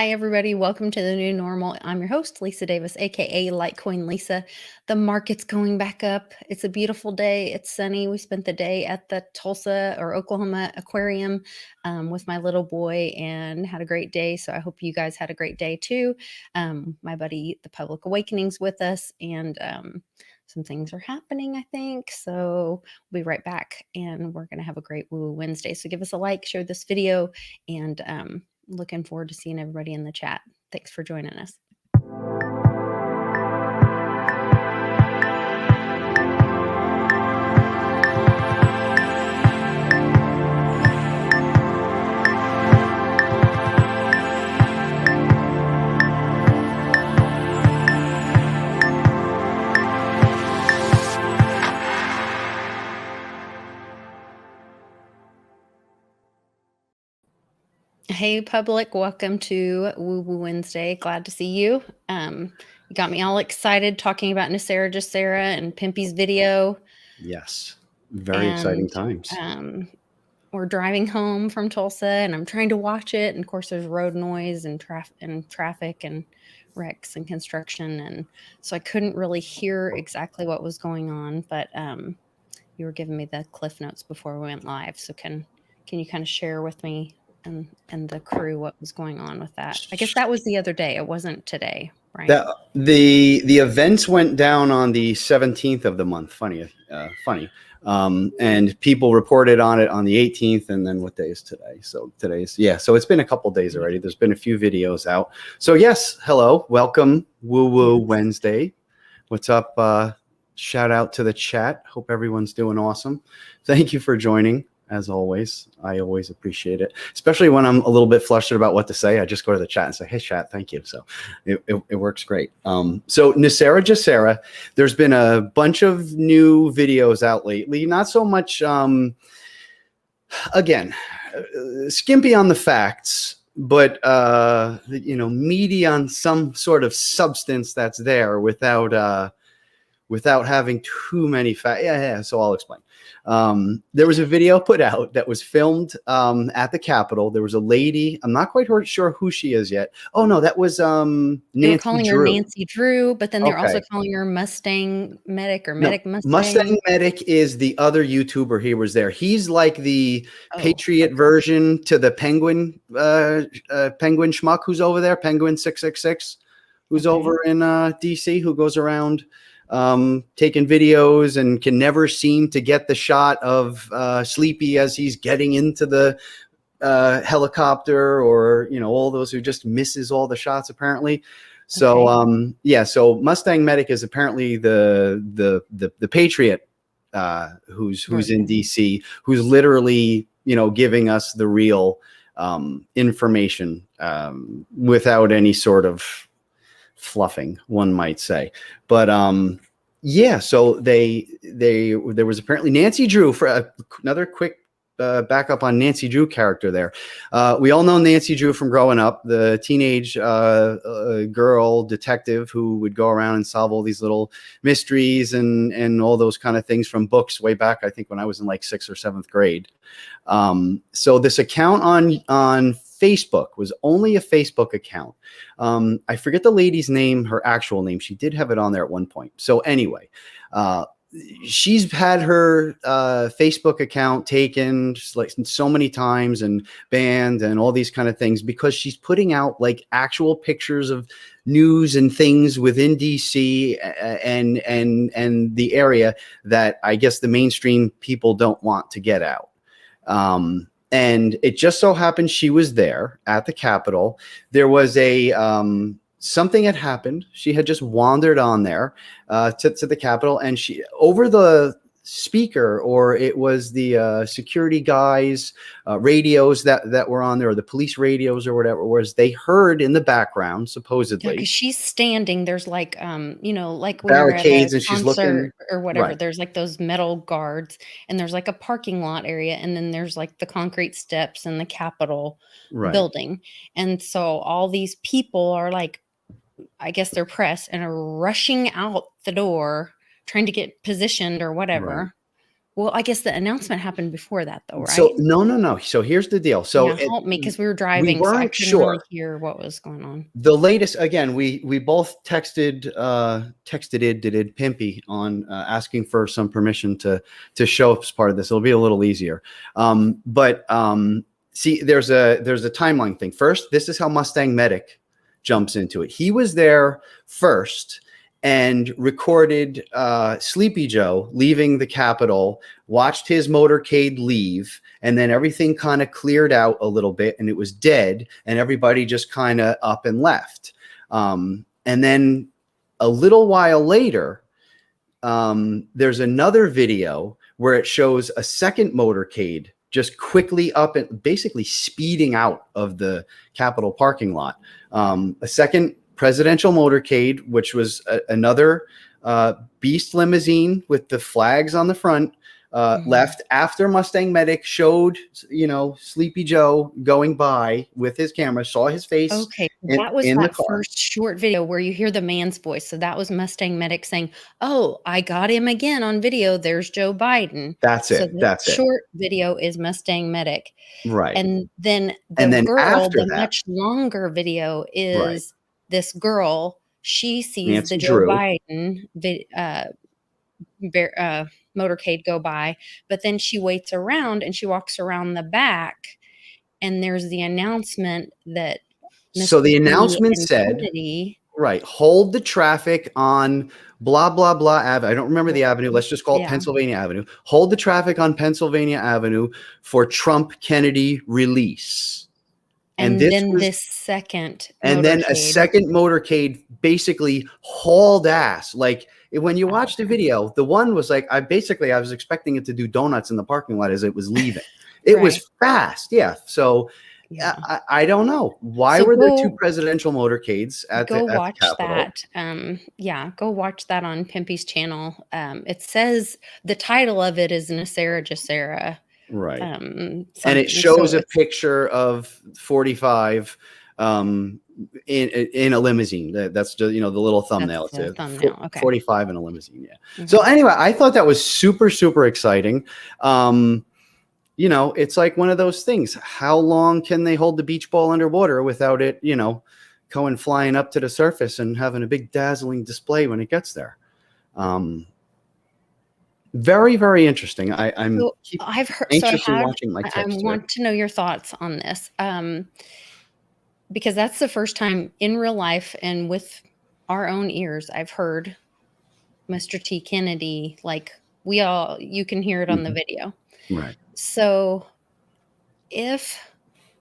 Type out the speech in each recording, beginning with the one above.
Hi, everybody. Welcome to the new normal. I'm your host, Lisa Davis, aka Litecoin Lisa. The market's going back up. It's a beautiful day. It's sunny. We spent the day at the Tulsa or Oklahoma aquarium with my little boy and had a great day. So I hope you guys had a great day too. My buddy, the Public Awakening's with us, and some things are happening, I think. So we'll be right back, and we're going to have a great WuJu Wednesday. So give us a like, share this video, and looking forward to seeing everybody in the chat. Thanks for joining us. Hey, public, welcome to WuJu Wednesday. Glad to see you. You got me all excited talking about NESARA and Pimpy's video. Yes, very exciting times. We're driving home from Tulsa, and I'm trying to watch it. And of course, there's road noise and traffic and wrecks and construction, and so I couldn't really hear exactly what was going on. But you were giving me the cliff notes before we went live, so can you kind of share with me and the crew what was going on with that? I guess that was the other day. It wasn't today, right? The events went down on the 17th of the month. Funny. And people reported on it on the 18th. And then what day is today? So so it's been a couple days already. There's been a few videos out. So yes, hello, welcome, WuJu Wednesday. What's up? Shout out to the chat. Hope everyone's doing awesome. Thank you for joining. As always, I always appreciate it, especially when I'm a little bit flustered about what to say. I just go to the chat and say, hey, chat, thank you. So it works great. So NESARA, there's been a bunch of new videos out lately. Not so much, again, skimpy on the facts, but, meaty on some sort of substance that's there without having too many facts. Yeah, so I'll explain. There was a video put out that was filmed at the Capitol. There was a lady. I'm not quite sure who she is yet. Oh, no, that was Nancy Drew. They were calling her Nancy Drew, but then they're also calling her Mustang Medic or Medic Mustang. Mustang Medic is the other YouTuber he was there. He's like the Patriot version to the Penguin schmuck who's over there, Penguin 666, who's over in DC, who goes around taking videos and can never seem to get the shot of Sleepy as he's getting into the helicopter, or all those who just misses all the shots apparently. So so Mustang Medic is apparently the Patriot who's in DC, who's literally giving us the real information without any sort of fluffing, one might say. But so there was apparently Nancy Drew. For another quick backup on Nancy Drew character there. We all know Nancy Drew from growing up, the teenage girl detective who would go around and solve all these little mysteries and all those kind of things from books way back, I think when I was in like 6th or 7th grade. So this account on Facebook was only a Facebook account. I forget the lady's name, her actual name. She did have it on there at one point. So anyway, she's had her Facebook account taken like so many times and banned and all these kind of things because she's putting out like actual pictures of news and things within DC and the area that I guess the mainstream people don't want to get out. And it just so happened she was there at the Capitol. There was a something had happened. She had just wandered on there to the Capitol, and she over the speaker, or it was the security guys' radios that were on there, or the police radios or whatever it was, they heard in the background, supposedly. Because she's standing, there's like like when barricades, you're at a and she's looking or whatever, right. There's like those metal guards, and there's like a parking lot area, and then there's like the concrete steps and the Capitol building. And so all these people are like, I guess they're press and are rushing out the door trying to get positioned or whatever. Well, I guess the announcement happened before that though, So right? no. So here's the deal. So Yeah, help me because we were we driving, so I weren't couldn't really sure. hear what was going on. The latest, again, we both texted Pimpy on asking for some permission to show up as part of this. It'll be a little easier. But see, there's a timeline thing. First, this is how Mustang Medic jumps into it. He was there first and recorded Sleepy Joe leaving the Capitol, watched his motorcade leave, and then everything kind of cleared out a little bit and it was dead and everybody just kind of up and left. And then a little while later, there's another video where it shows a second motorcade just quickly up and basically speeding out of the Capitol parking lot. A second presidential motorcade, which was another beast limousine with the flags on the front, left after Mustang Medic showed, Sleepy Joe going by with his camera, saw his face. Okay, in, that was in the that car. first short video where you hear the man's voice. So that was Mustang Medic saying, "Oh, I got him again on video. There's Joe Biden." That's So it. the That's it. short video is Mustang Medic. Right. And then And the then girl, after the that, much longer video right, is this girl. She sees Nancy the Joe Drew. Biden motorcade go by, but then she waits around and she walks around the back, and there's the announcement that So the Mr. T announcement and said, Kennedy, right, hold the traffic on blah, blah, blah Avenue. I don't remember the avenue. Let's just call it yeah, Pennsylvania Avenue. Hold the traffic on Pennsylvania Avenue for Trump Kennedy release. and this then was, this second and then a motorcade. second motorcade basically hauled ass. Like when you watch the video, the one was like, I was expecting it to do donuts in the parking lot as it was leaving. It Right. was fast. Yeah. So Yeah. I don't know. Why So were there two presidential motorcades at Go the watch Capitol? that. Yeah, go watch that on Pimpy's channel. It says the title of it is NESARA Jacera. Right. And something. it shows So a picture of 45 in a limousine. That's just, the little thumbnail. that's the It's thumbnail. Okay. 45 in a limousine. Yeah. Mhm. So anyway, I thought that was super, super exciting. It's like one of those things. How long can they hold the beach ball underwater without it, going flying up to the surface and having a big dazzling display when it gets there? Very, very interesting. I've heard. Anxiously watching my I text. want to know your thoughts on this, because that's the first time in real life and with our own ears I've heard Mr. T. Kennedy. Like you can hear it on the video. Right. So if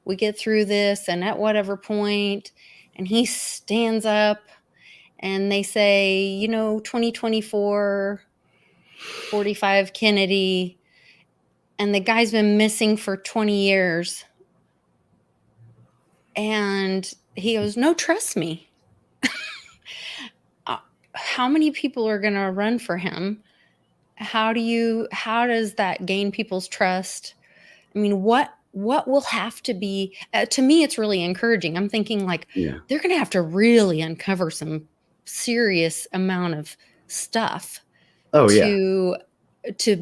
we get through this and at whatever point, and he stands up and they say, 2024, 45 Kennedy, and the guy's been missing for 20 years. And he goes, "No, trust me." How many people are going to run for him? How does that gain people's trust? I mean, what will have to be, to me, it's really encouraging. I'm thinking they're going to have to really uncover some serious amount of stuff to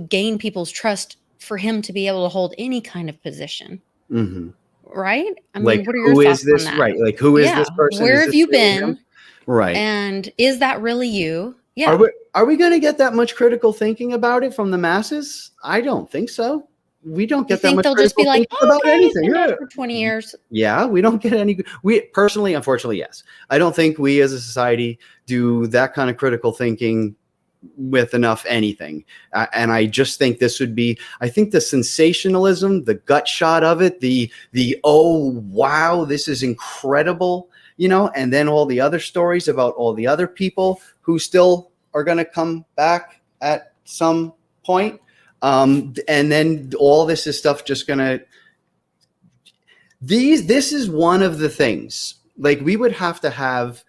gain people's trust for him to be able to hold any kind of position. Mm-hmm. Right? I mean, like, what are your thoughts on that? Right. Like, who is this person? Where have you been? Him? Right. And is that really you? Yeah. Are we going to get that much critical thinking about it from the masses? I don't think so. We don't get that much. They'll just be like, about anything. For 20 years. Yeah, we don't get any. We personally, unfortunately, yes. I don't think we as a society do that kind of critical thinking with enough anything. And I just think this would be, I think the sensationalism, the gut shot of it, the oh, wow, this is incredible, and then all the other stories about all the other people who still are going to come back at some point. And then all this is stuff just going to, this is one of the things, like we would have to have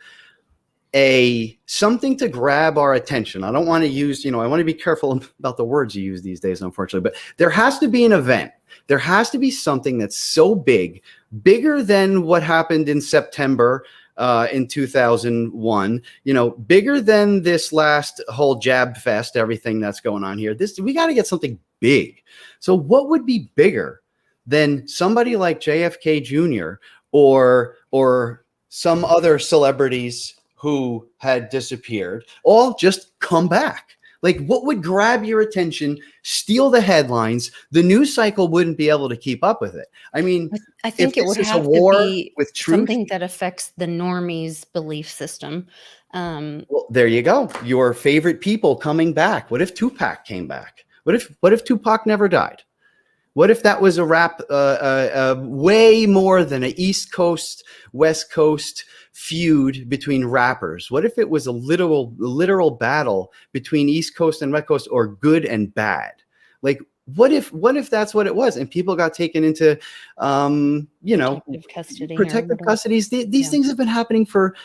something to grab our attention. I don't want to use, I want to be careful about the words you use these days, unfortunately, but there has to be an event. There has to be something that's so bigger than what happened in September in 2001, bigger than this last whole jab fest, everything that's going on here. We got to get something big. So what would be bigger than somebody like JFK Jr. or some other celebrities who had disappeared, all just come back? Like, what would grab your attention, steal the headlines? The news cycle wouldn't be able to keep up with it. I mean, I if think it this would is a have to war be with truth, something that affects the normies' belief system. well, there you go. Your favorite people coming back. What if Tupac came back? What if Tupac never died? What if that was a rap way more than an East Coast, West Coast feud between rappers? What if it was a literal battle between East Coast and West Coast, or good and bad? Like, what if that's what it was, and people got taken into, Protective custody. protective custodies? These things have been happening for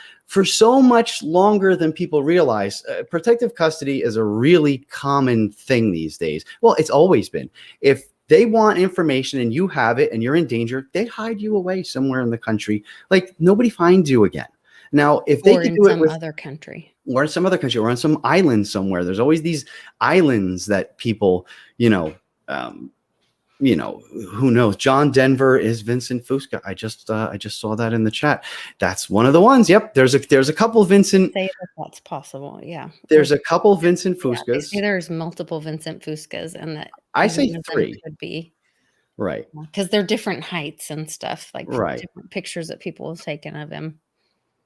so much longer than people realize. Protective custody is a really common thing these days. Well, it's always been. If they want information and you have it and you're in danger, they hide you away somewhere in the country. Like, nobody finds you again. Now, if they could do it with other country, or in some other country, or on some island somewhere, there's always these islands that people, who knows? John Denver is Vincent Fusca. I just saw that in the chat. That's one of the ones. Yep. There's a couple Vincent. Say that's possible. Yeah. There's a couple Vincent Fuscas. Yeah, there's multiple Vincent Fuscas, and that I say 3 could be right, because they're different heights and stuff, like right. different pictures that people have taken of him.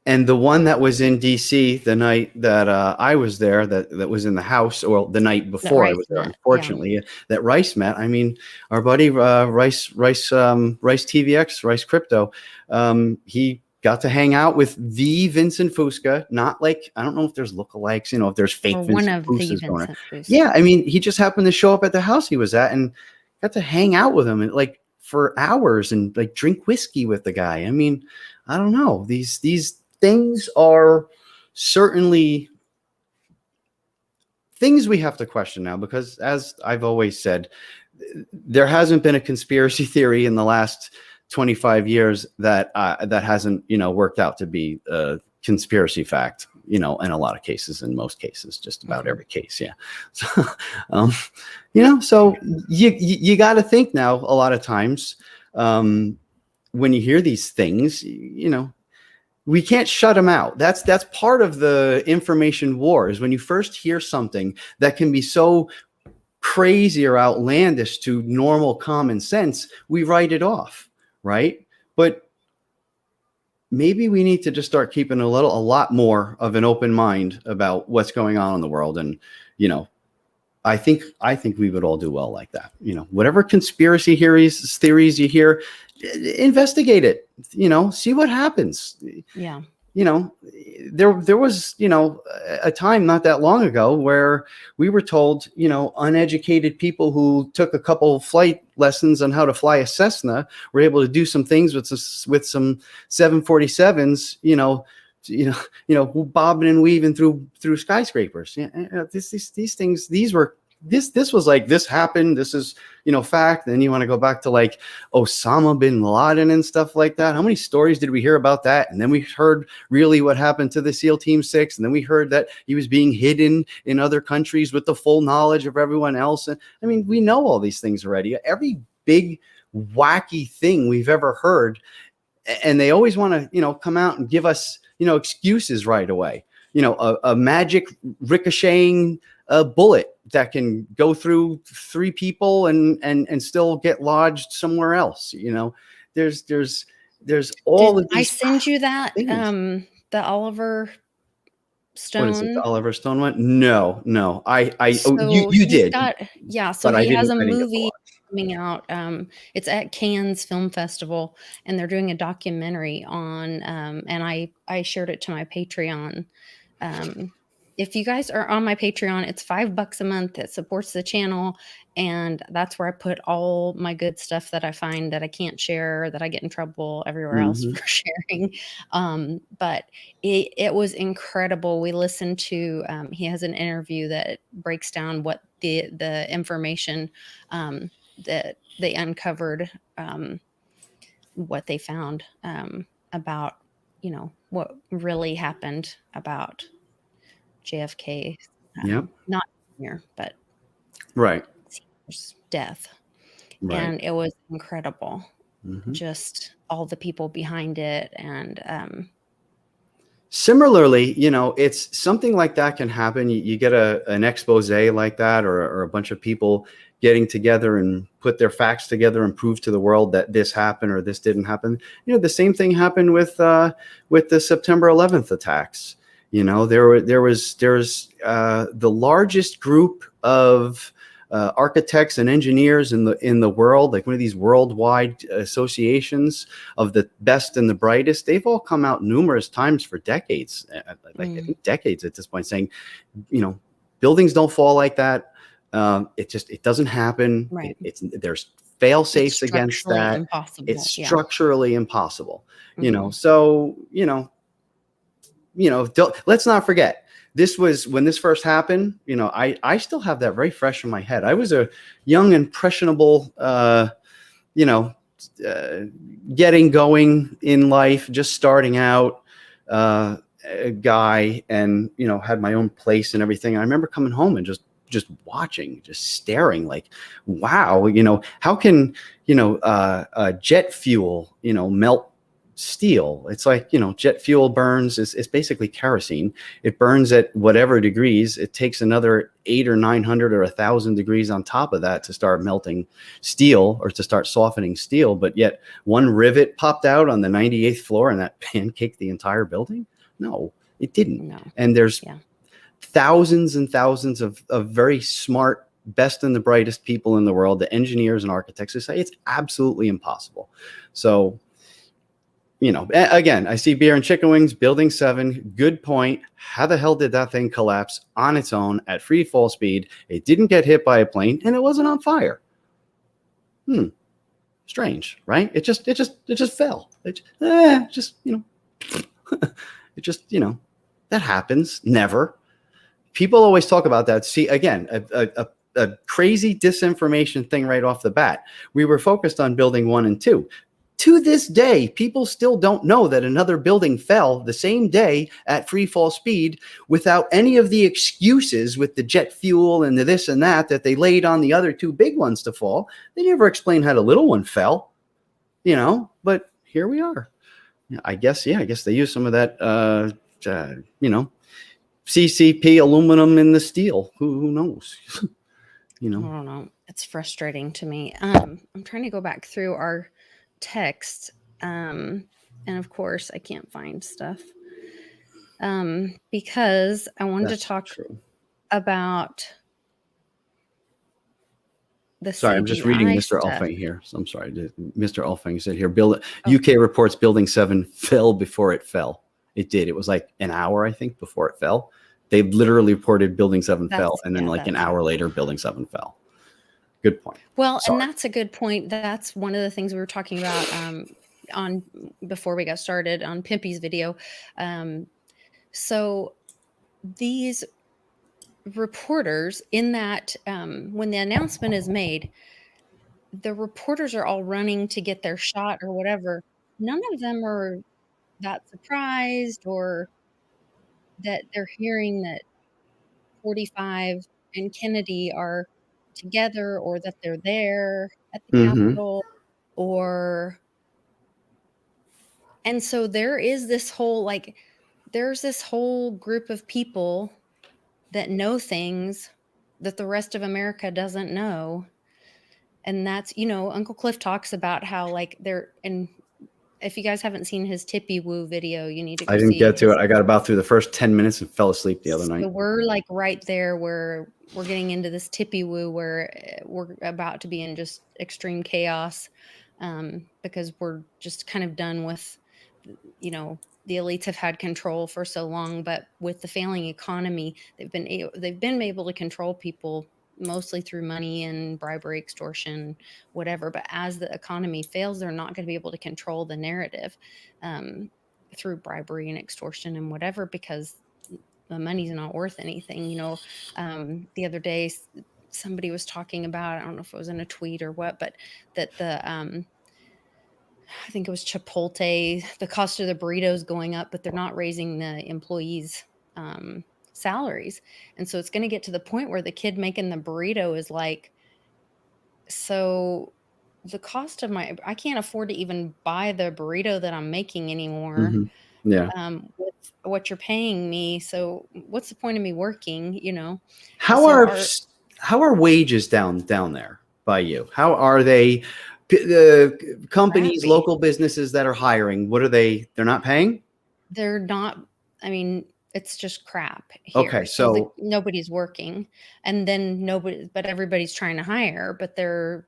And the one that was in DC the night that I was there, that was in the house, or the night before I was there, unfortunately, that Rice met. I mean, our buddy Rice TVX, Rice Crypto, he got to hang out with the Vincent Fusca. Not like, I don't know if there's lookalikes, if there's fake Vincent Fuscas going on. Yeah, I mean, he just happened to show up at the house he was at and got to hang out with him and like for hours and like drink whiskey with the guy. I mean, I don't know. These things are certainly things we have to question now, because as I've always said, there hasn't been a conspiracy theory in the last 25 years that hasn't, worked out to be a conspiracy fact, in a lot of cases, in most cases, just about every case. Yeah. So, so you got to think now a lot of times, when you hear these things, we can't shut them out. That's part of the information war, is when you first hear something that can be so crazy or outlandish to normal common sense, we write it off, right? But maybe we need to just start keeping a lot more of an open mind about what's going on in the world. And, I think we would all do well like that. Whatever conspiracy theories you hear, investigate it, see what happens. Yeah. There was, a time not that long ago where we were told, uneducated people who took a couple flight lessons on how to fly a Cessna were able to do some things with some 747s, bobbing and weaving through skyscrapers. Yeah, these things, this was like, this happened. This is, fact. Then you want to go back to like Osama bin Laden and stuff like that. How many stories did we hear about that? And then we heard really what happened to the SEAL Team 6. And then we heard that he was being hidden in other countries with the full knowledge of everyone else. And I mean, we know all these things already. Every big wacky thing we've ever heard. And they always want to, come out and give us, excuses right away. A magic ricocheting bullet that can go through 3 people and still get lodged somewhere else. There's all of these. I send you that things. The Oliver Stone. What is it? The Oliver Stone one? No. So you did. So he has a movie coming out. It's at Cannes Film Festival, and they're doing a documentary on. And I shared it to my Patreon. If you guys are on my Patreon, it's $5 a month. It supports the channel. And that's where I put all my good stuff that I find that I can't share, that I get in trouble everywhere else for sharing. But it was incredible. We listened to, he has an interview that breaks down what the information that they uncovered, what they found about, what really happened about JFK. Not here, but right. daughter's death. Right. And it was incredible. Mhm. Just all the people behind it. And Similarly, it's something like that can happen. You get an expose like that, or a bunch of people getting together and put their facts together and prove to the world that this happened or this didn't happen. The same thing happened with the September 11th attacks. There's the largest group of architects and engineers in the world, like one of these worldwide associations of the best and the brightest. They've all come out numerous times for decades, I think decades at this point, saying, buildings don't fall like that. It doesn't happen. right. There's fail It's safes against structurally that. impossible. It's Yeah. structurally impossible. Mhm. So let's not forget. This was when this first happened. I still have that very fresh in my head. I was a young, impressionable, getting going in life, just starting out, a guy, and had my own place and everything. I remember coming home and just watching, just staring, like, wow, how can jet fuel melt steel? It's like, jet fuel burns, it's basically kerosene. It burns at whatever degrees. It takes another 800 or 900 or 1,000 degrees on top of that to start melting steel, or to start softening steel. But yet one rivet popped out on the 98th floor and that pancaked the entire building. No, it didn't. No. And there's Yeah. thousands and thousands of very smart, best and the brightest people in the world, the engineers and architects, who say it's absolutely impossible. So, again, I see Beer and Chicken Wings, Building 7. Good point. How the hell did that thing collapse on its own at free fall speed? It didn't get hit by a plane, and it wasn't on fire. Strange, right? It just fell. It just, that happens. Never. People always talk about that. See, again, a crazy disinformation thing right off the bat. We were focused on building 1 and 2. To this day, people still don't know that another building fell the same day at free fall speed, without any of the excuses with the jet fuel and the this and that they laid on the other 2 big ones to fall. They never explained how the little one fell, but here we are. I guess they use some of that, CCP aluminum in the steel. Who knows? I don't know. It's frustrating to me. I'm trying to go back through our text, and of course I can't find stuff, because I wanted to talk about the Sorry, I'm just reading CBI Mr. stuff. Elfing here. So I'm sorry. Mr. Elfing said here, UK reports Building 7 fell before it fell. It did. It was like an hour, I think, before it fell. They literally reported Building 7 fell, and then an hour later, Building 7 fell. Good point. Well, and that's a good point. That's one of the things we were talking about on before we got started on Pimpy's video. So these reporters, in that when the announcement is made, the reporters are all running to get their shot or whatever. None of them are that surprised, or that they're hearing that 45 and Kennedy are together, or that they're there at the Capitol, and so there is this whole, there's this whole group of people that know things that the rest of America doesn't know. And that's, Uncle Cliff talks about how and if you guys haven't seen his Tippy Woo video, you need to go see. I didn't get to it. I got about through the first 10 minutes and fell asleep the other night. So we're right there where we're getting into this Tippy Woo, where we're about to be in just extreme chaos, because we're just kind of done with, the elites have had control for so long, but with the failing economy, they've been able to control people mostly through money and bribery, extortion, whatever. But as the economy fails, they're not going to be able to control the narrative through bribery and extortion and whatever, because the money's not worth anything. The other day, somebody was talking about, I don't know if it was in a tweet or what, but that I think it was Chipotle, the cost of the burritos going up, but they're not raising the employees' salaries. And so it's going to get to the point where the kid making the burrito is like So the cost of I can't afford to even buy the burrito that I'm making anymore, Mhm. Yeah. with what you're paying me. So what's the point of me working, How So are how are wages down there by you? How are they? The companies, crappy. local businesses that are hiring, what are they? They're not paying? They're not, I mean, it's just crap Okay, here. So so nobody's working, and then but everybody's trying to hire, but they're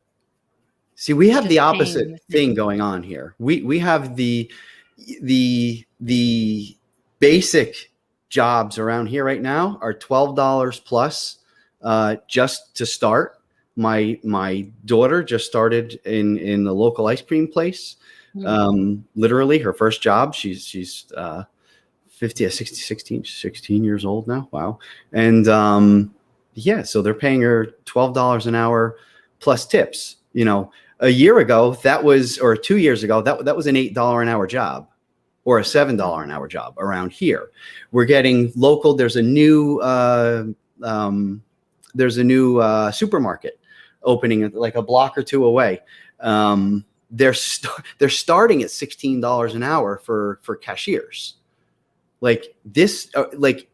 see, we have the just paying opposite the thing same. going on here. We have the basic jobs around here right now are $12 plus, just to start. My daughter just started in the local ice cream place. Mm. Literally her first job. She's 50, 60, 16 years old now. Wow. And yeah, so they're paying her $12 an hour plus tips. A year ago that was, or 2 years ago, that was an $8 an hour job or a $7 an hour job around here. We're getting local. There's a new supermarket opening like a block or two away. They're starting at $16 an hour for cashiers. Like this, like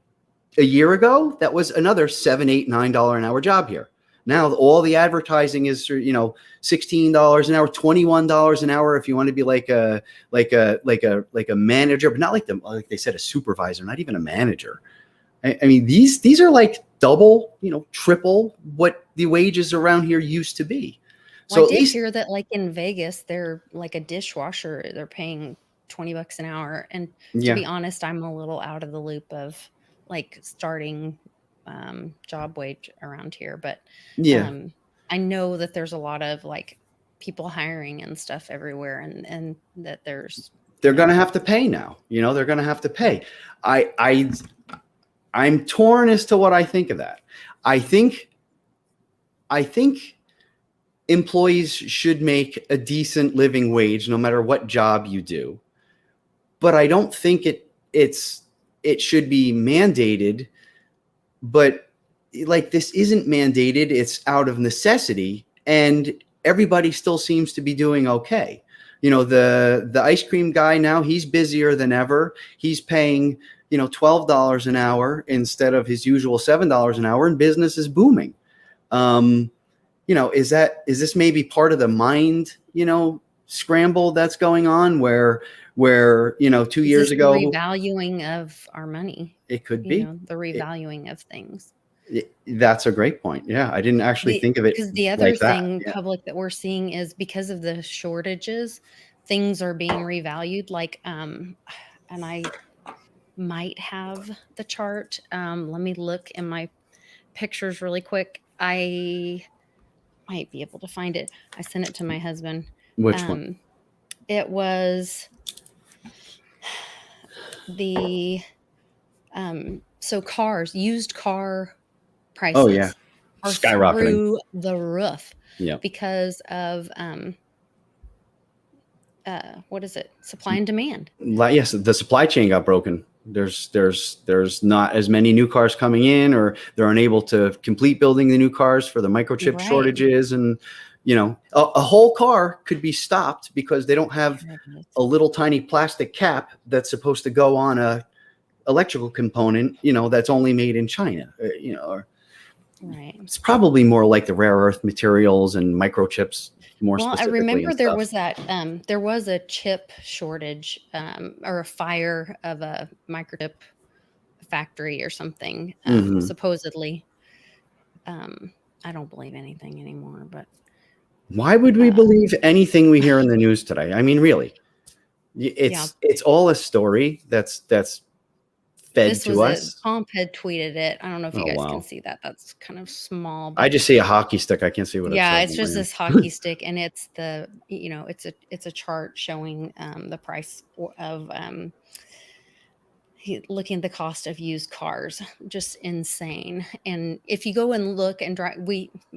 a year ago, that was another $7, $8, $9 an hour job here. Now all the advertising is, $16 an hour, $21 an hour if you want to be like a manager, but not like they said, a supervisor, not even a manager. I mean, these are like double, triple what the wages around here used to be. Well, I So at did least, hear that like in Vegas, they're like a dishwasher, they're paying $20 an hour. And to yeah, be honest, I'm a little out of the loop of like starting job wage around here, but yeah, um I know that there's a lot of like people hiring and stuff everywhere, and that there's, they're going to have to pay now. They're going to have to pay. I, I, I'm torn as to what I think of that. I think I think employees should make a decent living wage no matter what job you do. But I don't think it should be mandated, but like this isn't mandated, it's out of necessity, and everybody still seems to be doing okay. The ice cream guy now, he's busier than ever. He's paying, $12 an hour instead of his usual $7 an hour, and business is booming. um, is this maybe part of the mind, scramble that's going on where 2 is years this the ago revaluing of our money, it could be. the it, revaluing of things. that's a great point. Yeah, I didn't actually think of it Because the other like that. thing, Yeah. public, that we're seeing is because of the shortages, things are being revalued. Like, and I might have the chart. Let me look in my pictures really quick. I might be able to find it. I sent it to my husband. Which one? Um, it was the so used car Oh yeah, prices are skyrocketing. through the roof Yeah. because of what is it? Supply and demand. Yes, the supply chain got broken. There's not as many new cars coming in, or they're unable to complete building the new cars for the microchip Right. shortages. And a whole car could be stopped because they don't have a little tiny plastic cap that's supposed to go on a electrical component, that's only made in China. Or Right. it's probably more like the rare earth materials and microchips more Well, I specifically and remember there stuff. was there was a chip shortage, or a fire of a microchip factory or something, Mhm. supposedly. I don't believe anything anymore, but Why would we believe anything we hear in the news today? I mean, really, yeah, it's all a story that's fed this was to it. us. Pomp had tweeted it. I don't know if you Oh guys can wow! see that. That's kind of small, I but just see a hockey stick. I can't see what it yeah, says it's on my just end. this hockey stick, and it's it's a chart showing the price of looking at the cost of used cars. Just insane. And if you go and look and drive,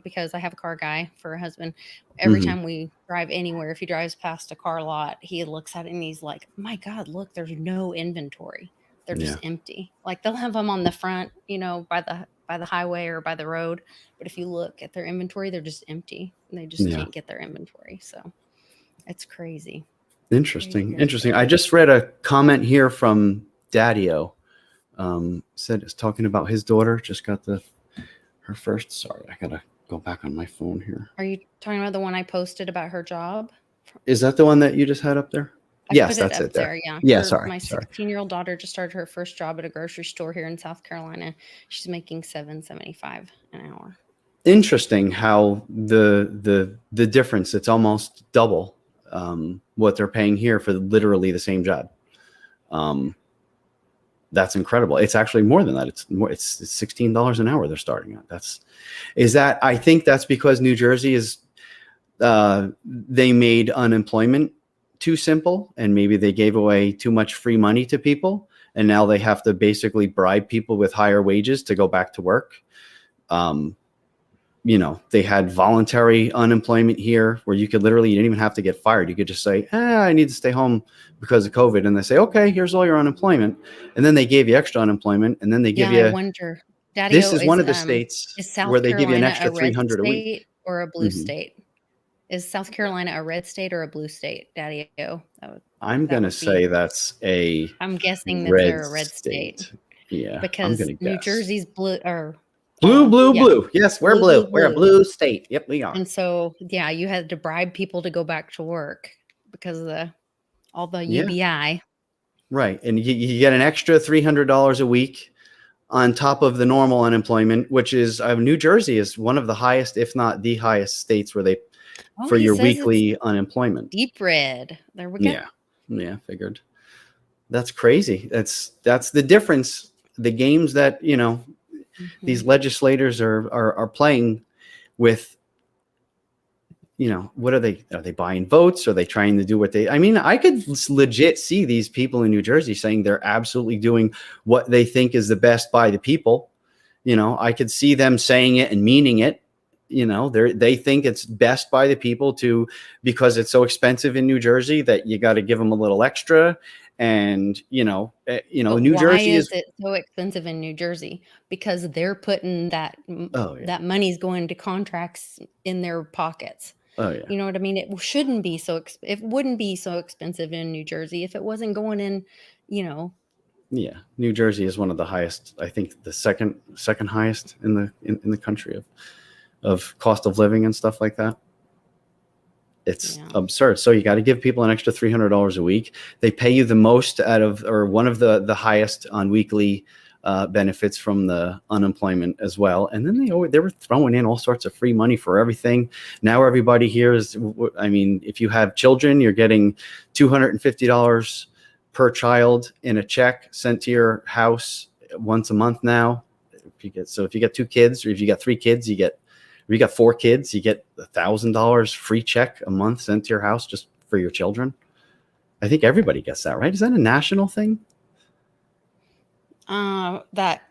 because I have a car guy for a husband, every Mhm. time we drive anywhere, if he drives past a car lot, he looks at it and he's like, my God, look, there's no inventory. They're just Yeah. empty. Like they'll have them on the front, by by the highway or by the road. But if you look at their inventory, they're just empty. They just Yeah. can't get their inventory. So it's crazy. Interesting. Crazy. Interesting. I just read a comment here from Daddy-O. Said it's talking about his daughter just got her first. Sorry, I gotta go back on my phone here. Are you talking about the one I posted about her job? Is that the one that you just had up there? Yes, that's it there. Yeah. Yeah, sorry. My 16-year-old daughter just started her first job at a grocery store here in South Carolina. She's making $7.75 an hour. Interesting how the difference, it's almost double what they're paying here for literally the same job. That's incredible. It's actually more than that. It's $16 an hour they're starting at. I think that's because New Jersey is they made unemployment too simple, and maybe they gave away too much free money to people, and now they have to basically bribe people with higher wages to go back to work. They had voluntary unemployment here where you didn't even have to get fired. You could just say, I need to stay home because of COVID. And they say, okay, here's all your unemployment. And then they gave you extra unemployment. And then they give you, I wonder, Daddy, this is one of the states where they give you an extra $300 a week. Or a blue state? Is South Carolina a red state or a blue state, Daddy-O? I'm going to say that's I'm guessing that they're a red state. Yeah. Because New Jersey's blue or blue. Yes, we're blue. We're a blue state. Yep, we are. And so, yeah, you had to bribe people to go back to work because of all the UBI. Right. And you get an extra $300 a week on top of the normal unemployment, which is New Jersey is one of the highest, if not the highest states where for your weekly unemployment. Deep red. There we go. Yeah, figured. That's crazy. That's the difference. The games that, these legislators are playing with, what are they buying votes? Are they trying to do I could legit see these people in New Jersey saying they're absolutely doing what they think is the best by the people. I could see them saying it and meaning it. They think it's best by the people because it's so expensive in New Jersey that you got to give them a little extra. And, New Jersey is it so expensive in New Jersey? Because they're putting that money's going to contracts in their pockets. Oh, yeah. You know what I mean? It shouldn't be it wouldn't be so expensive in New Jersey if it wasn't going in, Yeah. New Jersey is one of the highest, I think the second highest in the country of cost of living and stuff like that. It's absurd. So you got to give people an extra $300 a week. They pay you the most or one of the highest on weekly benefits from the unemployment as well. And then they were throwing in all sorts of free money for everything. Now everybody here if you have children, you're getting $250 per child in a check sent to your house once a month now. If you get 2 kids, or if you got 3 kids, if you got 4 kids, you get $1,000 free check a month sent to your house just for your children. I think everybody gets that, right? Is that a national thing? That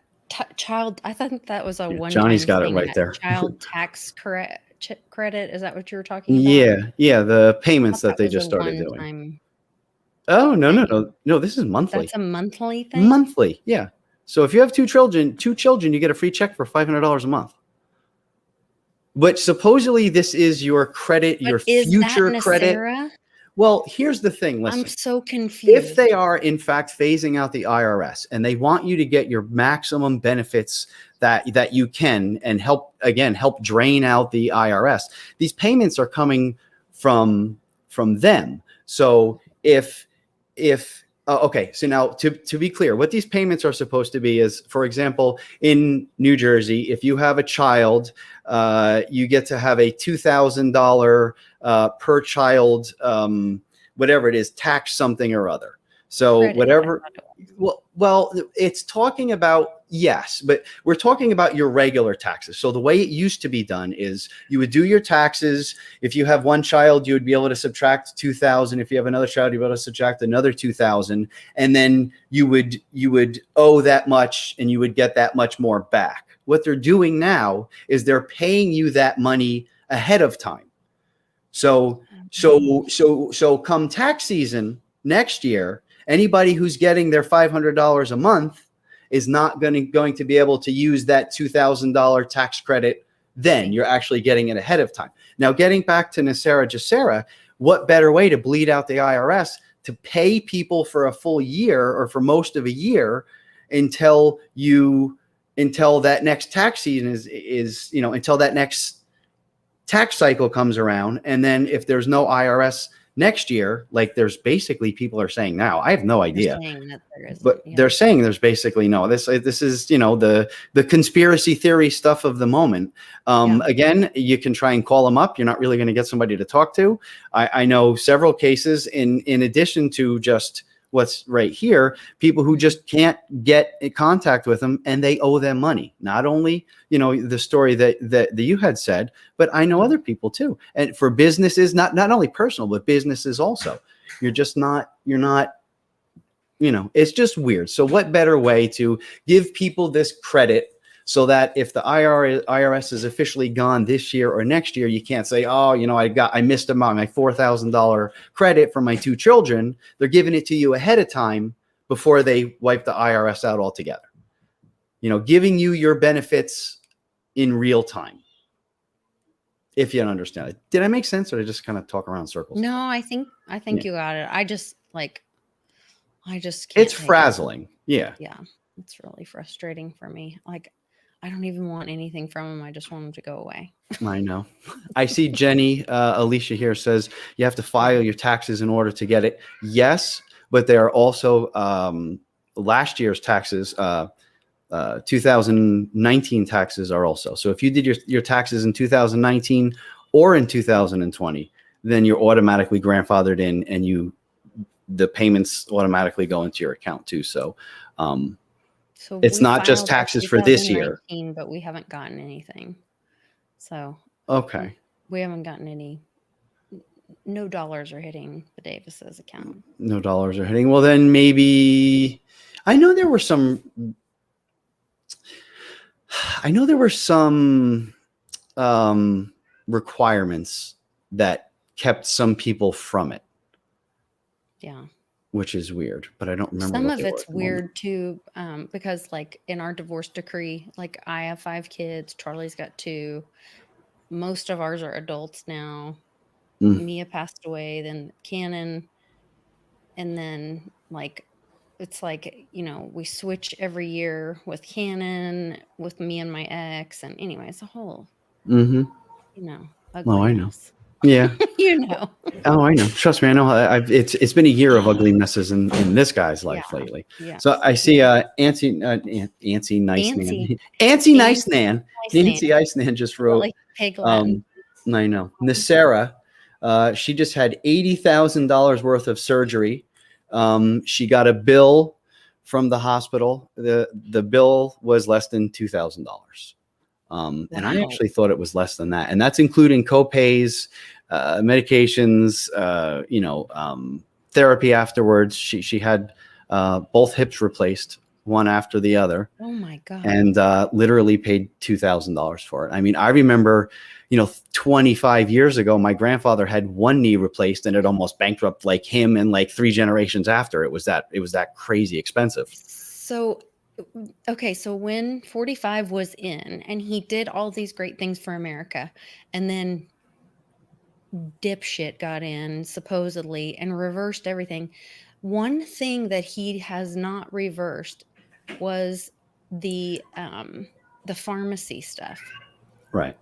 child, I think that was a one. Johnny's got it right there. Child tax credit. Is that what you were talking about? Yeah. The payments that they just started doing. Oh, no. This is monthly. That's a monthly thing? Monthly, yeah. So if you have 2 children, you get a free check for $500 a month. But supposedly this is your credit, your future credit. Well, here's the thing. Listen, I'm so confused. If they are, in fact, phasing out the IRS and they want you to get your maximum benefits that you can and help drain out the IRS, these payments are coming from them. So so now to be clear, what these payments are supposed to be is, for example, in New Jersey, if you have a child, you get to have a $2,000 per child, whatever it is, tax something or other. So credit, whatever. Well, it's talking about, yes, but we're talking about your regular taxes. So the way it used to be done is you would do your taxes. If you have 1 child, you would be able to subtract 2,000. If you have another child, you'd be able to subtract another 2,000. And then you would owe that much and you would get that much more back. What they're doing now is they're paying you that money ahead of time. So come tax season next year, anybody who's getting their $500 a month is not going to be able to use that $2,000 tax credit. Then you're actually getting it ahead of time. Now, getting back to NESARA, GESARA, what better way to bleed out the IRS to pay people for a full year or for most of a year until that next tax season is until that next tax cycle comes around. And then if there's no IRS next year, like there's basically people are saying now, I have no idea, but they're saying there's basically no, this is, the conspiracy theory stuff of the moment. Again, you can try and call them up. You're not really going to get somebody to talk to. I know several cases in addition to just what's right here, people who just can't get in contact with them and they owe them money. Not only, the story that you had said, but I know other people too. And for businesses, not only personal, but businesses also, it's just weird. So what better way to give people this credit so that if the IRS is officially gone this year or next year, you can't say, oh, I missed my $4,000 credit for my 2 children. They're giving it to you ahead of time before they wipe the IRS out altogether. Giving you your benefits in real time. If you don't understand it. Did I make sense, or did I just kind of talk around circles? No, I think you got it. I just can't. It's frazzling. Yeah. Yeah. It's really frustrating for me. Like, I don't even want anything from them. I just want them to go away. I know. I see Jenny, Alicia here says you have to file your taxes in order to get it. Yes, but there are also last year's taxes, 2019 taxes are also. So if you did your taxes in 2019 or in 2020, then you're automatically grandfathered in, and the payments automatically go into your account too. So it's not just taxes for this year, but we haven't gotten anything. So okay, we haven't gotten any. No dollars are hitting the Davis's account. No dollars are hitting. Well, then maybe I know there were some requirements that kept some people from it. Yeah. Which is weird, but I don't remember. Some of it's weird too, because like in our divorce decree, like I have 5 kids, Charlie's got 2. Most of ours are adults now. Mia passed away, then Cannon, and then like it's like we switch every year with Cannon, with me and my ex, and anyway, it's a whole ugliness. Oh, I know. Yeah. Oh, I know. Trust me, I know. It's been a year of ugly messes in this guy's life lately. Yeah. So I see Nancy Nice Nan. Nancy Ice Nan just wrote. Like pig Latin. I know. NESARA. She just had $80,000 worth of surgery. She got a bill from the hospital. The bill was less than $2,000. And I actually thought it was less than that. And that's including co-pays, medications, therapy afterwards. She had both hips replaced, one after the other. Oh my God. And literally paid $2,000 for it. I mean, I remember, 25 years ago, my grandfather had one knee replaced and it almost bankrupt like him and like 3 generations after. It was that crazy expensive. So okay, so when 45 was in and he did all these great things for America, and then dipshit got in supposedly and reversed everything. One thing that he has not reversed was the pharmacy stuff. Right.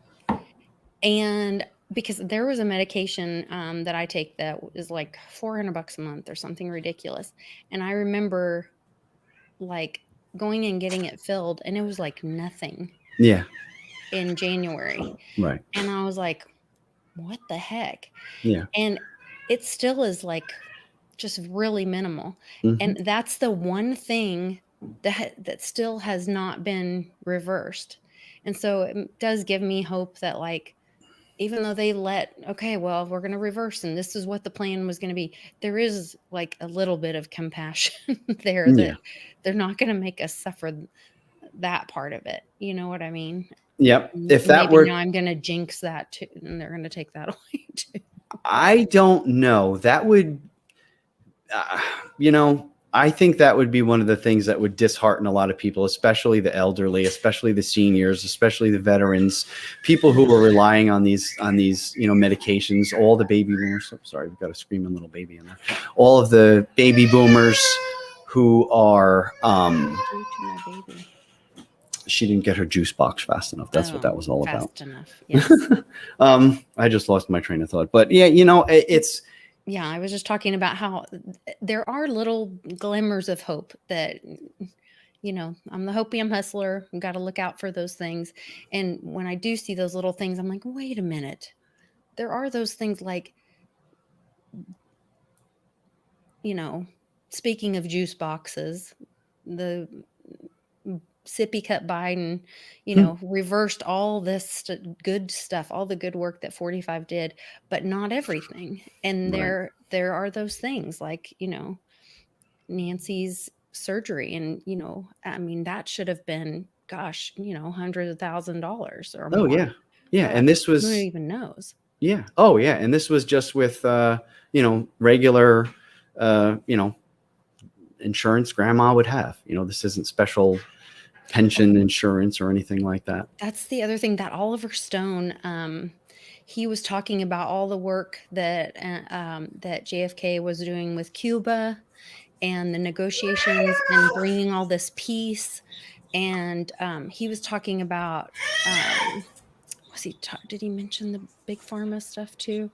And because there was a medication that I take that is like $400 a month or something ridiculous. And I remember like going and getting it filled, and it was like nothing. Yeah. In January. Right. And I was like, what the heck? Yeah. And it still is like just really minimal. And that's the one thing that still has not been reversed. And so it does give me hope that like, even though they we're going to reverse, and this is what the plan was going to be, there is like a little bit of compassion there that they're not going to make us suffer that part of it. You know what I mean? Yep. If that were, now I'm going to jinx that too, and they're going to take that away too. I don't know. That would, I think that would be one of the things that would dishearten a lot of people, especially the elderly, especially the seniors, especially the veterans, people who are relying on these, medications, all the baby boomers. Oh, sorry, we've got a screaming little baby in there. All of the baby boomers who are, Due to my baby. she didn't get her juice box fast enough. That's what that was all about. Fast enough. Yes. I just lost my train of thought, but yeah, it's, yeah, I was just talking about how there are little glimmers of hope that, I'm the hopium hustler. We've got to look out for those things. And when I do see those little things, I'm like, wait a minute. There are those things like, speaking of juice boxes, the sippy cut Biden, reversed all this good stuff, all the good work that 45 did, but not everything. And right. there are those things like, Nancy's surgery. And, that should have been, gosh, hundreds of $1,000s or more. Yeah. Yeah. Gosh, And this was, who even knows? Yeah. Oh, yeah. And this was just with, regular, insurance grandma would have. This isn't special pension insurance or anything like that. That's the other thing that Oliver Stone, he was talking about all the work that that JFK was doing with Cuba and the negotiations and bringing all this peace. And he was talking about, did he mention the big pharma stuff too?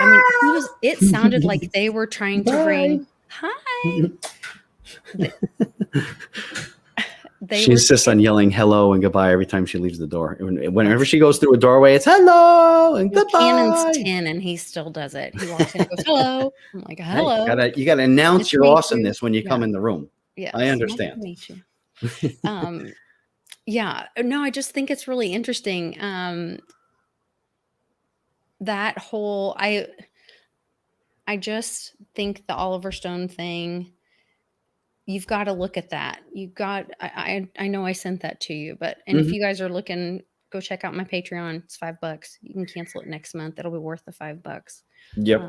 I mean, it sounded like they were trying to bring, hi. She insists on yelling hello and goodbye every time she leaves the door. Whenever she goes through a doorway, it's hello and goodbye. Cannon's 10 and he still does it. He walks in and goes, hello. I'm like, hello. Hey, you gotta announce your awesomeness when you come in the room. Yeah. I understand. Nice to meet you. Yeah. No, I just think it's really interesting. That whole, I just think the Oliver Stone thing, you've got to look at that. I know I sent that to you, and if you guys are looking, go check out my Patreon. It's $5. You can cancel it next month. It'll be worth the $5. Yep.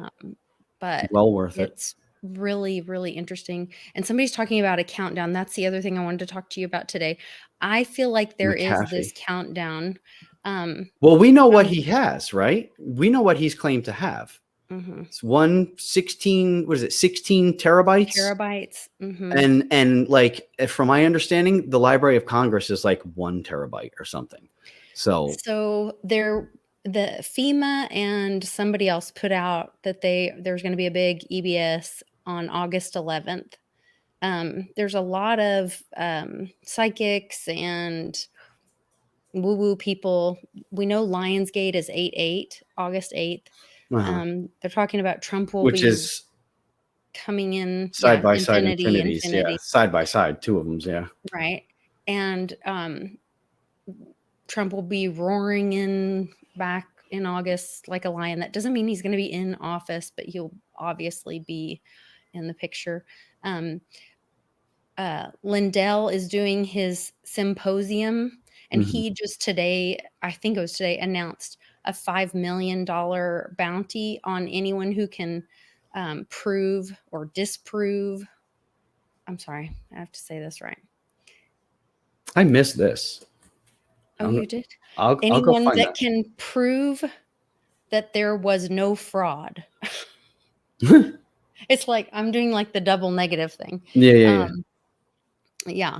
But well worth it. It's really, really interesting. And somebody's talking about a countdown. That's the other thing I wanted to talk to you about today. I feel like there is this countdown. Well, we know what he has, right? We know what he's claimed to have. It's 16 terabytes? Terabytes. And like, from my understanding, the Library of Congress is like 1 terabyte or something. So the FEMA and somebody else put out that there's going to be a big EBS on August 11th. There's a lot of psychics and woo-woo people. We know Lionsgate is August 8th. They're talking about Trump which is coming in side by side infinities. Yeah, side by side, 2 of them. Yeah, right. And Trump will be roaring in back in August like a lion. That doesn't mean he's going to be in office, but he'll obviously be in the picture. Lindell is doing his symposium, and he just today, I think it was today, announced a $5 million bounty on anyone who can prove or disprove. I'm sorry, I have to say this right. I missed this. Oh, you did? Anyone that can prove that there was no fraud. It's like I'm doing like the double negative thing. Yeah.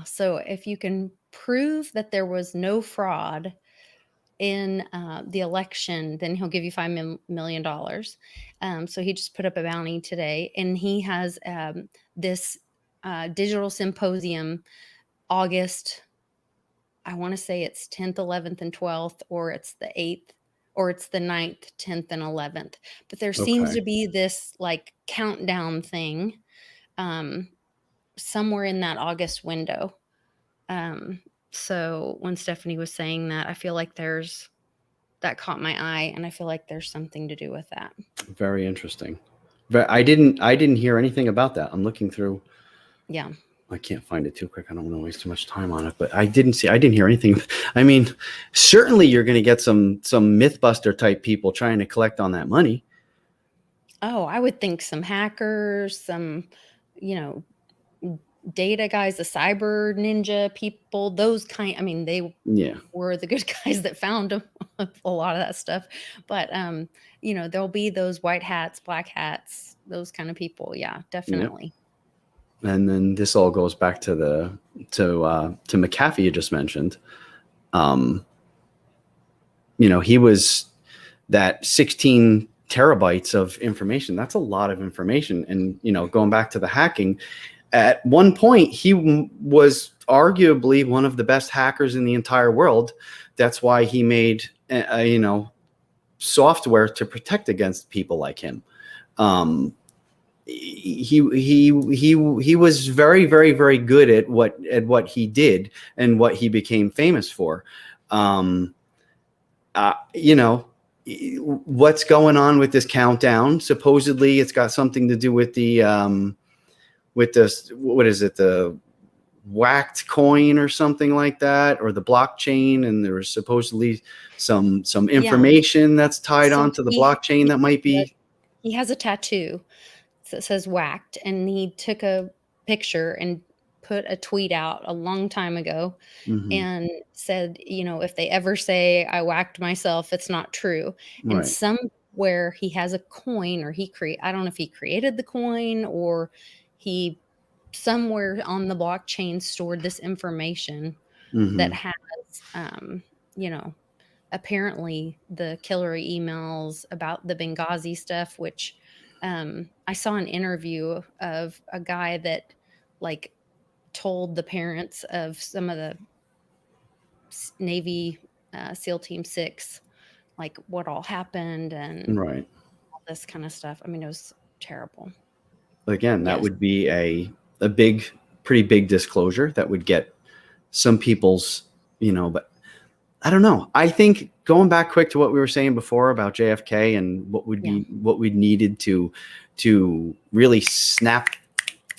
So if you can prove that there was no fraud in the election, then he'll give you $5 million. So he just put up a bounty today, and he has this digital symposium August. I want to say it's 10th, 11th, and 12th, or it's the 8th, or it's the 9th, 10th, and 11th. But there seems to be this like countdown thing somewhere in that August window. So when Stephanie was saying that, I feel like that caught my eye, and I feel like there's something to do with that. Very interesting. But I didn't hear anything about that. I'm looking through. Yeah. I can't find it too quick. I don't want to waste too much time on it, but I didn't hear anything. I mean, certainly you're going to get some Mythbuster type people trying to collect on that money. Oh, I would think some hackers, some, data guys, the cyber ninja people, those kind. I mean, they Yeah. were the good guys that found a lot of that stuff. But there'll be those white hats, black hats, those kind of people. Yeah, Yep. definitely. And then this all goes back to to McAfee you just mentioned. He was that 16 terabytes of information. That's a lot of information. And, going back to the hacking, at one point, he was arguably one of the best hackers in the entire world. That's why he made, software to protect against people like him. He was very, very, very good at what he did and what he became famous for. What's going on with this countdown? Supposedly, it's got something to do with with this. What is it? The whacked coin or something like that, or the blockchain, and there was supposedly some information that's tied So onto the blockchain that might be. He has a tattoo that says whacked, and he took a picture and put a tweet out a long time ago and said, if they ever say I whacked myself, it's not true. And Right. somewhere he has a coin, or I don't know if he created the coin, or he somewhere on the blockchain stored this information that has, apparently the killer emails about the Benghazi stuff, which I saw an interview of a guy that told the parents of some of the Navy SEAL Team 6, what all happened and Right. all this kind of stuff. I mean, it was terrible. Again, that would be a pretty big disclosure that would get some people's, but I don't know. I think going back quick to what we were saying before about JFK and what we needed to really snap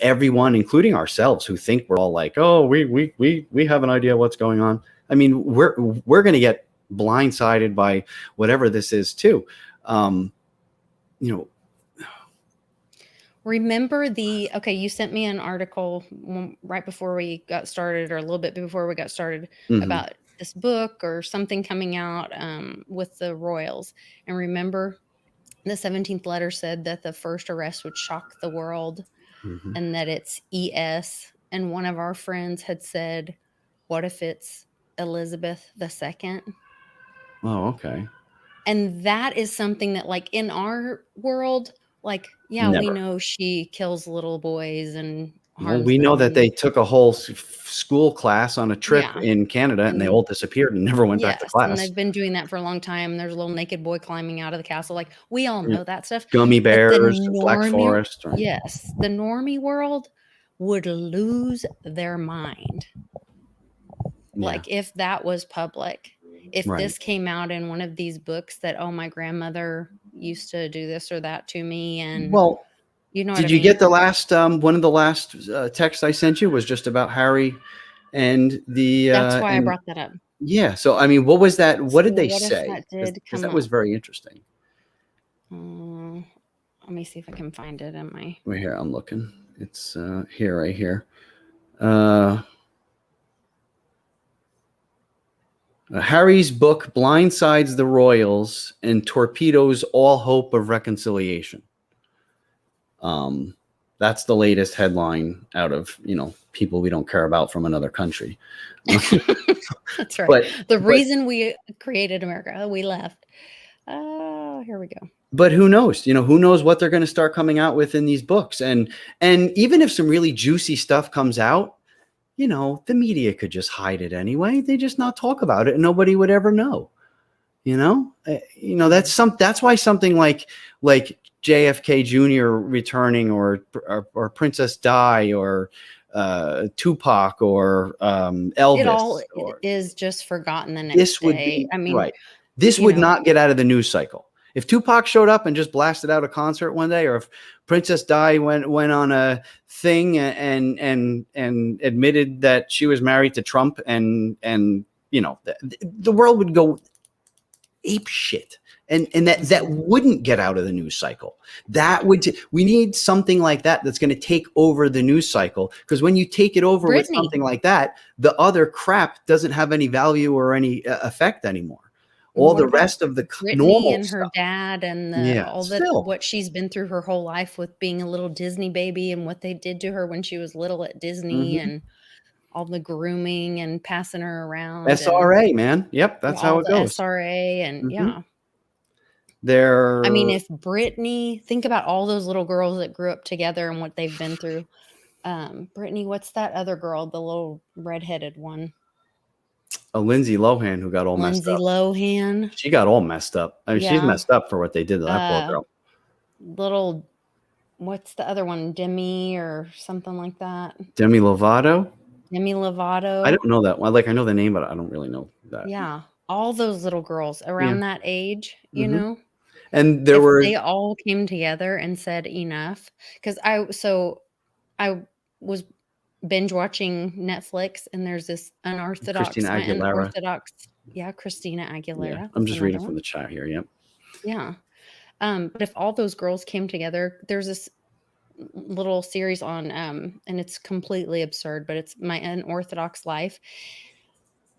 everyone, including ourselves, who think we're all like, oh, we have an idea what's going on. I mean, we're going to get blindsided by whatever this is too. Remember you sent me an article right before we got started, or a little bit before we got started, about this book or something coming out with the royals. And remember, the 17th letter said that the first arrest would shock the world, and that it's ES. And one of our friends had said, what if it's Elizabeth II? Oh, okay. And that is something that, in our world, Never. we know she kills little boys and harms Well, we know them. that they took a whole school class on a trip in Canada, and they all disappeared and never went back to class. And they've been doing that for a long time. There's a little naked boy climbing out of the castle. We all know that stuff. Gummy bears, Black Forest. Right? Yes, the normie world would lose their mind. If that was public. If this came out in one of these books that, oh, my grandmother used to do this or that to me, and did you get the last one of the last texts I sent you was just about Harry and the. That's why I brought that up. Yeah. So I mean, what was that? What did they say? Because that was very interesting. Let me see if I can find it in my. Right here, I'm looking. It's here, right here. Harry's book blindsides the royals and torpedoes all hope of reconciliation. That's the latest headline out of, people we don't care about from another country. That's right. The reason we created America, we left. Here we go. But who knows? Who knows what they're going to start coming out with in these books. And even if some really juicy stuff comes out, the media could just hide it anyway. They just not talk about it and nobody would ever know. That's why something like JFK Jr. returning or Princess Di or Tupac or Elvis. It all is just forgotten the next day. This would not get out of the news cycle. If Tupac showed up and just blasted out a concert one day, or if Princess Di went on a thing and admitted that she was married to Trump, and the world would go ape shit. and that wouldn't get out of the news cycle. That would we need something like that that's going to take over the news cycle, because when you take it over with something like that, the other crap doesn't have any value or any effect anymore. All the rest of the normal and stuff. her dad and what she's been through her whole life with being a little Disney baby, and what they did to her when she was little at Disney, and all the grooming and passing her around. SRA, man. Yep, that's how it goes. SRA and I mean, if Brittany, think about all those little girls that grew up together and what they've been through. Brittany, what's that other girl, the little redheaded one? Lindsay Lohan, who got all messed up. Lindsay Lohan. She got all messed up. I mean, she's messed up for what they did to that poor girl. Little, what's the other one? Demi or something like that. Demi Lovato. I don't know that one. Like, I know the name, but I don't really know that. Yeah, all those little girls around that age, you know. And they all came together and said enough. Because I was binge watching Netflix, and there's this unorthodox Christina Aguilera. Christina Aguilera. Yeah, I'm just reading from the chat here. Yep. Yeah. But if all those girls came together, there's this little series on and it's completely absurd, but it's My Unorthodox Life,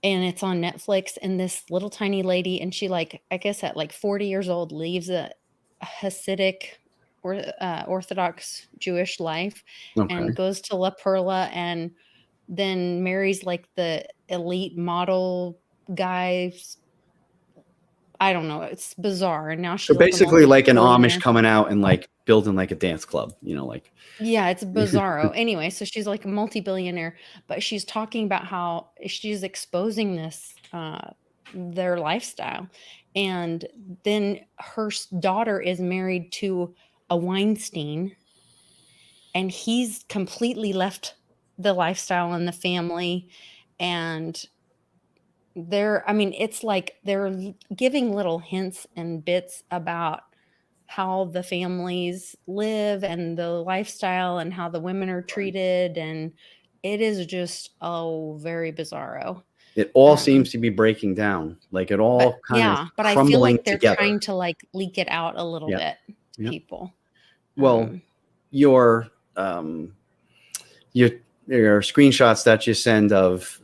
and it's on Netflix. And this little tiny lady, and she, like, I guess at like 40 years old, leaves a Hasidic or Orthodox Jewish life and goes to La Perla, and then marries like the elite model guys. I don't know. It's bizarre. And now she's basically like an Amish coming out and like building like a dance club, you know, like. Yeah, it's bizarro. Anyway, so she's like a multi-billionaire, but she's talking about how she's exposing this, their lifestyle. And then her daughter is married to a Weinstein, and he's completely left the lifestyle and the family. And it's like they're giving little hints and bits about how the families live and the lifestyle and how the women are treated. And it is just, very bizarro. It all seems to be breaking down. Like it all kind of but I feel like they're trying to like leak it out a little bit to people. Well, your screenshots that you send of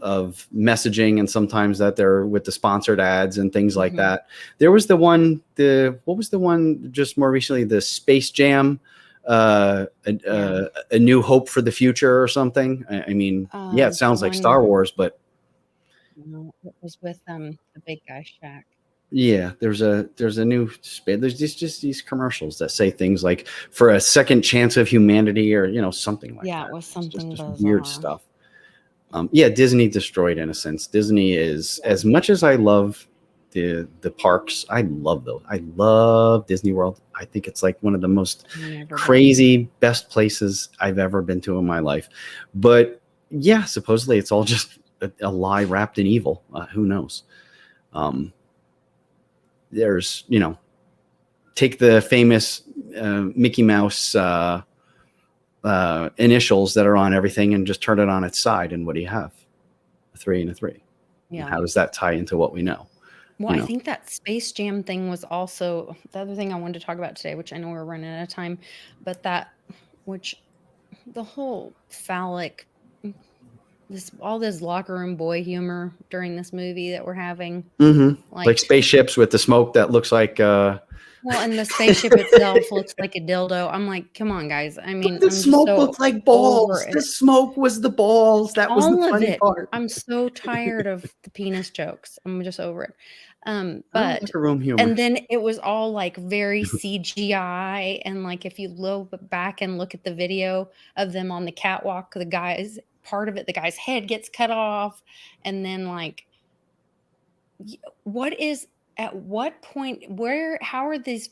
messaging, and sometimes that they're with the sponsored ads and things like that. There was what was the one just more recently, the Space Jam, a New Hope for the Future or something. I mean, it sounds like Star Wars, but no, it was with the big guy Shaq. Yeah, there's a new there's just these commercials that say things like for a second chance of humanity, or something like that. Yeah, it was something just weird stuff. Disney destroyed innocence. Disney is, as much as I love the parks, I love those. I love Disney World. I think it's like one of the most crazy best places I've ever been to in my life. But yeah, supposedly it's all just a lie wrapped in evil. Who knows? There's, take the famous Mickey Mouse initials that are on everything and just turn it on its side, and what do you have? A 3 and a 3. Yeah. And how does that tie into what we know? Well, I think that Space Jam thing was also the other thing I wanted to talk about today, which I know we're running out of time, but the whole phallic, all this locker room boy humor during this movie that we're having. Like spaceships with the smoke that looks like and the spaceship itself looks like a dildo. I'm like, come on, guys. I mean, the smoke looked like balls. The smoke was the balls. That was the funny part. I'm so tired of the penis jokes. I'm just over it. But locker room humor. And then it was all like very CGI, and like if you look back and look at the video of them on the catwalk, the guy's head gets cut off, and then like, at what point, how are these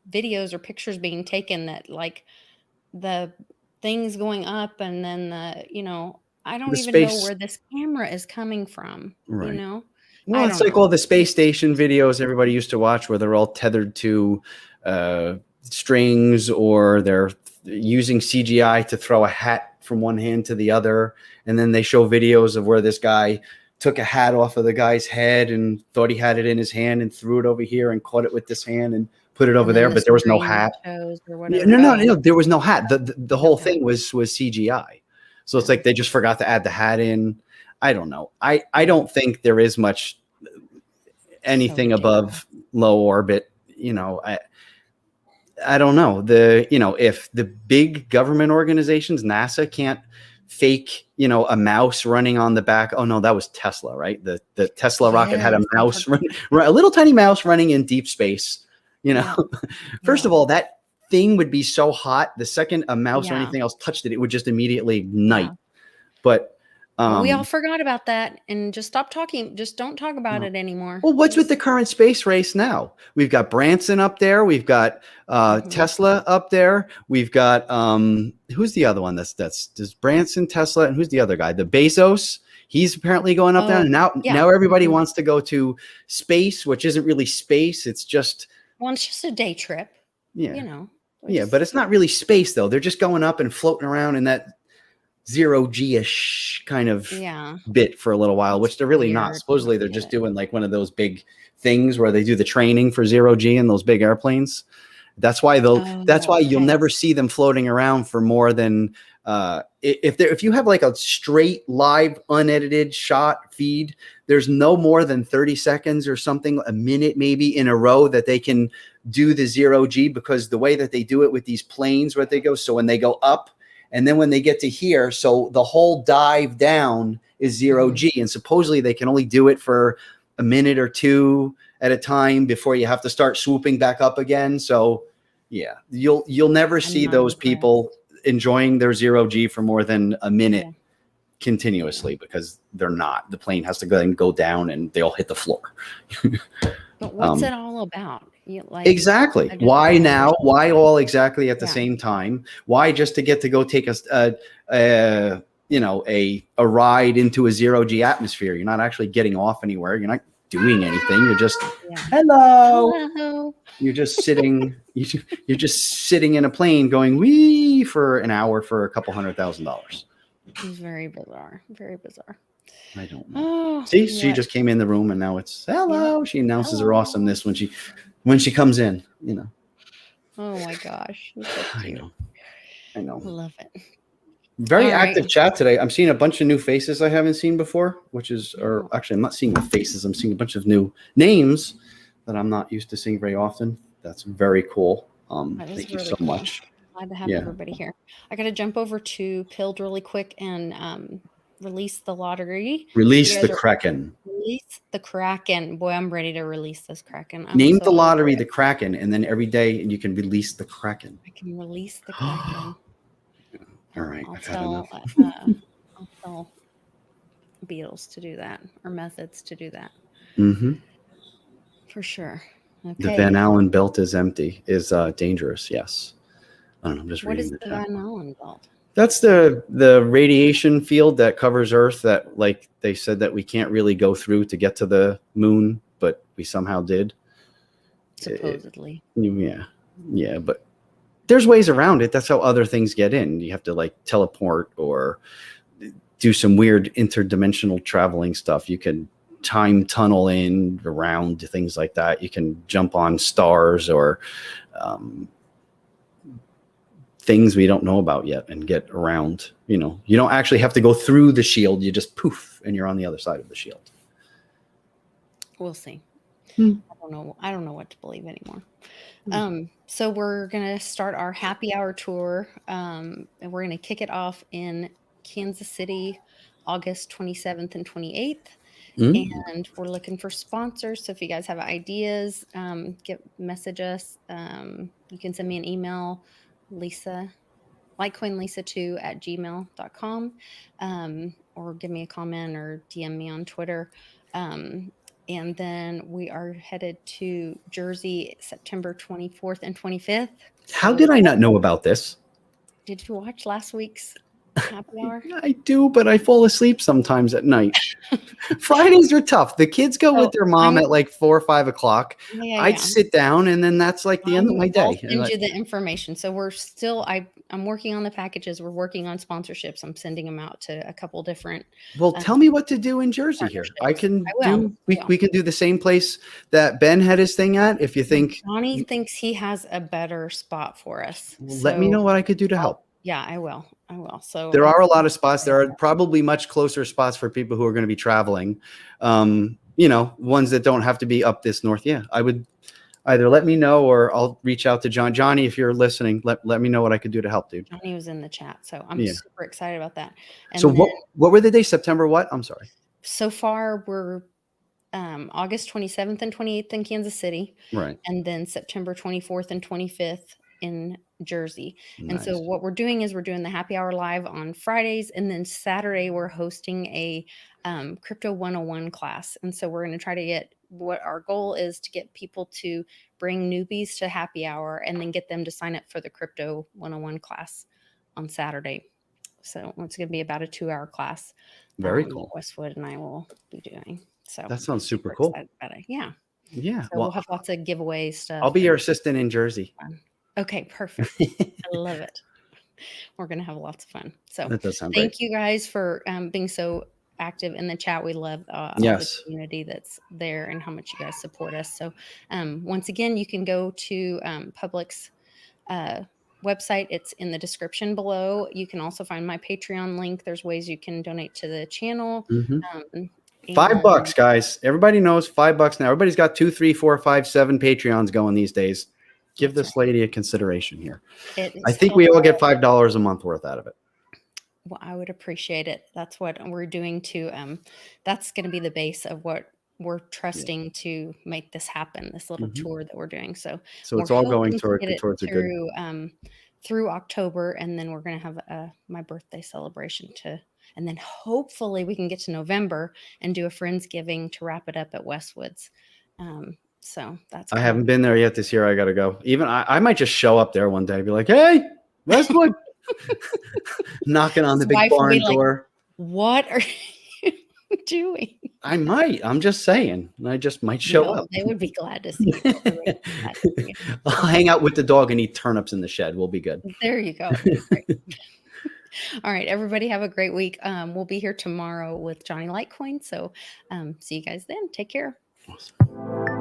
videos or pictures being taken that like the things going up, and then I don't even know where this camera is coming from, right. Well, it's like all the space station videos everybody used to watch where they're all tethered to strings, or they're using CGI to throw a hat from one hand to the other. And then they show videos of where this guy took a hat off of the guy's head and thought he had it in his hand and threw it over here and caught it with this hand and put it over there, but there was no hat. No, there was no hat. The whole thing was CGI. So it's like they just forgot to add the hat in. I don't know. I don't think there is much anything above low orbit. I don't know. If the big government organizations, NASA, can't fake, a mouse running on the back. Oh no, that was Tesla, right? The Tesla rocket had a mouse, a little tiny mouse running in deep space. First of all, that thing would be so hot. The second a mouse or anything else touched it, it would just immediately ignite. But we all forgot about that and just stop talking. Just don't talk about it anymore. Well, what's with the current space race now? We've got Branson up there. We've got Tesla up there. We've got who's the other one? That's Branson, Tesla, and who's the other guy? The Bezos. He's apparently going up there. And now everybody wants to go to space, which isn't really space. It's just it's just a day trip. Yeah, but it's not really space though. They're just going up and floating around in that zero-G-ish kind of bit for a little while, which they're really not. Supposedly they're just doing like one of those big things where they do the training for zero-G in those big airplanes. That's why you'll never see them floating around for more than if you have like a straight live unedited shot feed, there's no more than 30 seconds or something, a minute maybe in a row that they can do the zero-G, because the way that they do it with these planes where they go, so when they go up and then when they get to here, so the whole dive down is zero-G, and supposedly they can only do it for a minute or two at a time before you have to start swooping back up again. So yeah, you'll never see those people enjoying their zero-G for more than a minute continuously, because they're not. The plane has to go down and they'll hit the floor. But what's it all about? Exactly. Why now? Why all exactly at the same time? Why just to get to go take a ride into a zero-G atmosphere? You're not actually getting off anywhere. You're not doing anything. You're just hello. You're just sitting. You're just sitting in a plane going wee for an hour for a couple $100,000. It's very bizarre. Very bizarre. I don't know. See, she just came in the room and now it's hello. She announces her awesomeness when she comes in. Oh my gosh. I know. Love it. Very active chat today. I'm seeing a bunch of new faces I haven't seen before, or actually I'm not seeing the faces. I'm seeing a bunch of new names that I'm not used to seeing very often. That's very cool. Thank you so much. Glad to have everybody here. I got to jump over to Pilled really quick and release the lottery. Release the Kraken. Release the Kraken. Boy, I'm ready to release this Kraken. Name the lottery the Kraken, and then every day you can release the Kraken. I can release the Kraken. All right, I've had enough. I'll tell Beatles to do that, or methods to do that. Mm-hmm. For sure. Okay. The Van Allen belt is empty. Is dangerous. Yes. I don't know. I'm just reading the chat. What is the Van Allen belt? That's the radiation field that covers Earth that, like, they said that we can't really go through to get to the moon, but we somehow did. Supposedly. Yeah, but there's ways around it. That's how other things get in. You have to like teleport or do some weird interdimensional traveling stuff. You can time tunnel in around things like that. You can jump on stars or things we don't know about yet and get around. You don't actually have to go through the shield. You just poof and you're on the other side of the shield. We'll see. I don't know what to believe anymore. So we're going to start our happy hour tour. And we're going to kick it off in Kansas City, August 27th and 28th. And we're looking for sponsors. So if you guys have ideas, message us. You can send me an email, Lisa, litecoinlisa2@gmail.com, or give me a comment or DM me on Twitter. And then we are headed to Jersey, September 24th and 25th. How did I not know about this? Did you watch last week's? happy hour? I do, but I fall asleep sometimes at night. Fridays are tough. The kids go with So their mom at like 4 or 5 o'clock. yeah, I'd yeah. sit down, and then that's like the end of my I'll day. And send like, you the information. So we're still, I'm working on the packages. We're working on sponsorships. I'm sending them out to a couple different well, um, tell me what to do in Jersey here. I partnerships. can I will. do. We can do the same place that Ben had his thing at. If you think, Johnny thinks he has a better spot for us. let me So know what I could do to help. yeah, I will. I will. So There are a lot of spots. There are probably much closer spots for people who are going to be traveling. Ones that don't have to be up this north. Yeah, I would either let me know, or I'll reach out to John. Johnny, if you're listening, let me know what I could do to help, dude. Johnny was in the chat, so I'm Yeah. super excited about that. And So then, what were the days? September what? I'm sorry. so far we're August 27th and 28th in Kansas City, Right. and then September 24th and 25th in Jersey. And so Nice. what we're doing is we're doing the happy hour live on Fridays, and then Saturday we're hosting a crypto 101 class. And so we're going to try to get, what our goal is to get people to bring newbies to happy hour and then get them to sign up for the crypto 101 class on Saturday. So it's going to be about a 2-hour class. Very cool. Westwood and I will be doing. So That sounds I'm super cool. excited about it. Yeah. Yeah. So Well, we'll have lots of giveaway stuff. I'll be your assistant in Jersey. Okay, perfect. I love it. We're going to have lots of fun. So That does sound great. thank you guys for being so active in the chat. We love all Yes. the community that's there and how much you guys support us. So once again, you can go to Public's website. It's in the description below. You can also find my Patreon link. There's ways you can donate to the channel. $5, guys. Everybody knows $5 now. Everybody's got 2, 3, 4, 5, 7 Patreons going these days. Give this lady a consideration here. I think we all get $5 a month worth out of it. Well, I would appreciate it. That's what we're doing to, that's going to be the base of what we're trusting to make this happen, this little tour that we're doing. So it's all going towards a good through October, and then we're going to have my birthday celebration and then hopefully we can get to November and do a Friendsgiving to wrap it up at Westwood's. So that's, I haven't been there yet this year. I got to go. Even I might just show up there one day and be like, hey, Westwood, knocking on the big barn door. What are you doing? I might. I'm just saying. I just might show up. They would be glad to see you. I'll hang out with the dog and eat turnips in the shed. We'll be good. There you go. All right, everybody have a great week. We'll be here tomorrow with Johnny Litecoin. So see you guys then. Take care. Awesome.